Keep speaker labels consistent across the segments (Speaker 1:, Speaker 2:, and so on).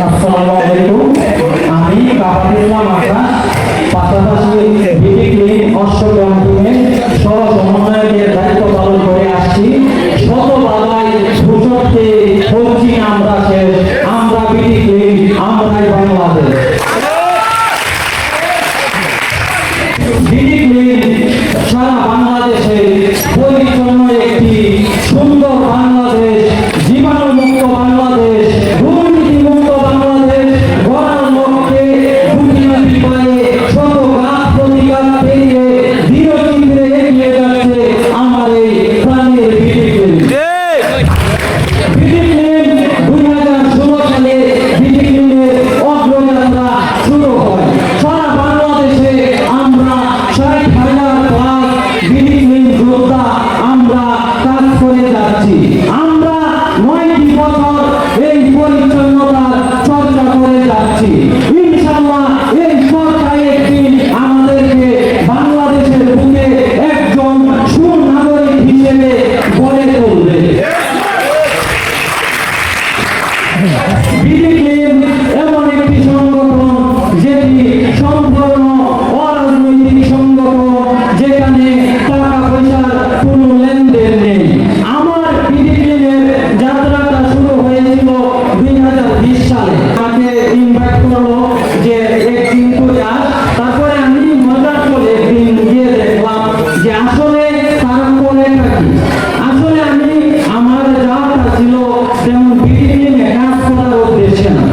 Speaker 1: আসসালামু আলাইকুম। আমি কাপাল ইসলাম আকাশ, পাশাপাশি বিটিক্লি অষ্টগ্রাম টিমে সহ সমন্বয়কের দায়িত্ব পালন করে আসছি। শত বাধায় ভূষত্বে হচ্ছি আমরা শেষ, আমরা বিটিক্লি, আমরাই বাংলাদেশ। বিটিক্লি সারা বাংলাদেশে পরিচ্ছন্ন একটি সুন্দর বাংলাদেশ, জীবাণুমুক্ত বাংলাদেশ, দুর্নীতিমুক্ত বাংলাদেশ গড়ার লক্ষ্যে দুর্নীতি পায়ে শত ঘাত প্রতিঘাত পেরিয়ে দৃঢ়চিত্তে এগিয়ে যাচ্ছে আমার এই প্রাণের বিটিক্লি। বিটিক্লি 2016 সালে বিটিক্লির অগ্রযাত্রা শুরু হয়। সারা বাংলাদেশে আমরা 60,000 প্লাস বিটিক্লি যোদ্ধা আমরা কাজ করে যাচ্ছি। আমরা 9টি বছর এই পরিচ্ছন্নতার চর্চা করে যাচ্ছি। ইনশাআল্লাহ এই সরকার একদিন আমাদেরকে বাংলাদেশের বুকে একজন সুনাগরিক হিসেবে গড়ে তুলবে। বিটিক্লি এমন একটি সংগঠন যেটি সম্পূর্ণ অরাজনৈতিক সংগঠন, যেখানে টাকা পয়সার কোনো লেনদেন নেই। আমার বিটিক্লির যাত্রাটা শুরু হয়েছিল 2020 সালে। আমাকে ইনভাইট করলো যে একদিন করে আস। তারপরে আমি মজার করে একদিন গিয়ে দেখলাম যে আসলে তারা করে থাকি। আসলে আমি আমার যাওয়াটা ছিল তেমন বিটিক্লি কাজ করার উদ্দেশ্যে না,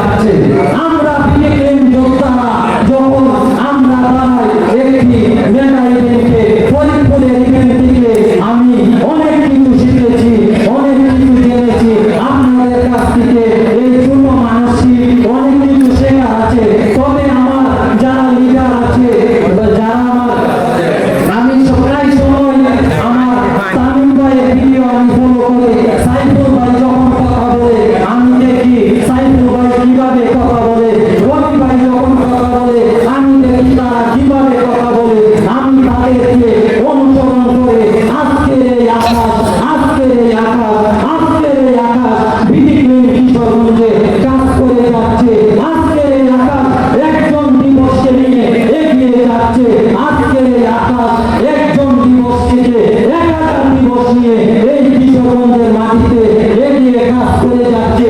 Speaker 1: যাচ্ছে। আমরা বিবেকহীন যোদ্ধারা যখন আমরা দাঁড়াই একটি মেগা ইভেন্টে, ফরিদপুরের ইভেন্ট থেকে আমি অনেক কিছু শিখেছি, অনেক কিছু জেনেছি আপনাদের কাছ থেকে। এই ছোট মানুষটি অনেক কিছু শেখা আছে। তবে আমার যারা লিডার আছে, যারা আমি প্রায় সময় আমার তামিম ভাইয়ের ভিডিও আমি ফলো করি। সাইফুল ভাই যখন কথা বলে আমি দেখি সাইফুল ভাই কিভাবে কথা বলে, রবি ভাই যখন কথা বলে আমি দেখি তারা কিভাবে কথা বলে। আমি তাদেরকে অনুসরণ করে আজকের এই আকাশ, আজকের এই আকাশ, আজকের এই আকাশ বিধিহীন কিশোরগঞ্জে কাজ করে যাচ্ছে। আজকের এই আকাশ একজন দিবসকে নিয়ে এগিয়ে যাচ্ছে। আজকের এই আকাশ একজন দিবস থেকে 1000 দিবস নিয়ে এই কিশোরগঞ্জের মাটিতে এগিয়ে কাজ করে যাচ্ছে।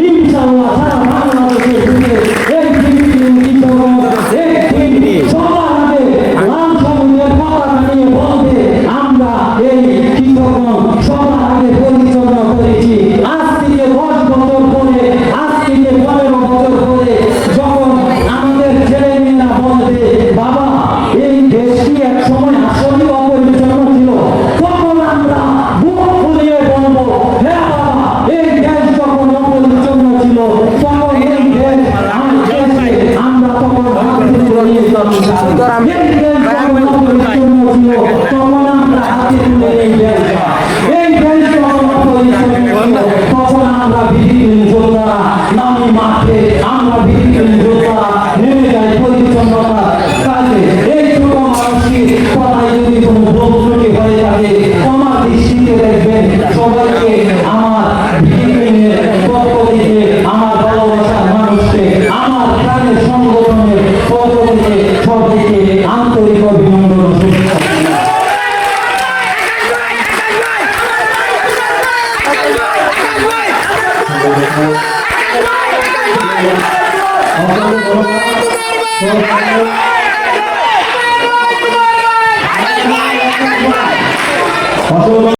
Speaker 1: ইনশাআল্লাহ সারা বাংলাদেশের বুকে এই কিশোরগঞ্জ একদিন সবার আগে লাল সবুজের পতাকা নিয়ে বলবে আমরা এই কিশোরগঞ্জ সবার আগে পরিচালনা করেছি। আজ থেকে 10 বছর পরে, আজ থেকে 15 বছর পরে যখন আমাদের ছেলেমেয়েরা বলবে বাবা এই দেশটি এক সময় আসলে অপরিচ্ছন্ন ছিল, তখন আমরা বুক ফুলিয়ে বলবো হ্যাঁ বাবা এই দেশ যখন অপরিচ্ছন্ন ছিল তখন এই দেশ আমরা তখন হাতে তুলে নিয়ে যেতাম। এই দেশ যখন অপরিচ্ছন্ন ছিল তখন আমরা হাতে তুলে নিয়ে যেতাম। এই দেশ যখন অপরিচ্ছন্ন ছিল তখন আমরা বিধিহীন যোদ্ধারা নামি মাঠে, আমরা বিধিহীন যোদ্ধারা নেমে যাই পরিচ্ছন্নতা কাজে। এই ছোট মানুষটির কথায় যদি কোনো ভুল ত্রুটি হয়ে থাকে আমার দৃষ্টিতে দেখবেন। সবাইকে আমার বিধিহীনের পক্ষ থেকে, আমার ভালোবাসার মানুষকে, আমার প্রাণের সংগঠনের পক্ষ থেকে সবাইকে আন্তরিক অভিনন্দন ও শুভেচ্ছা। অসংখ্য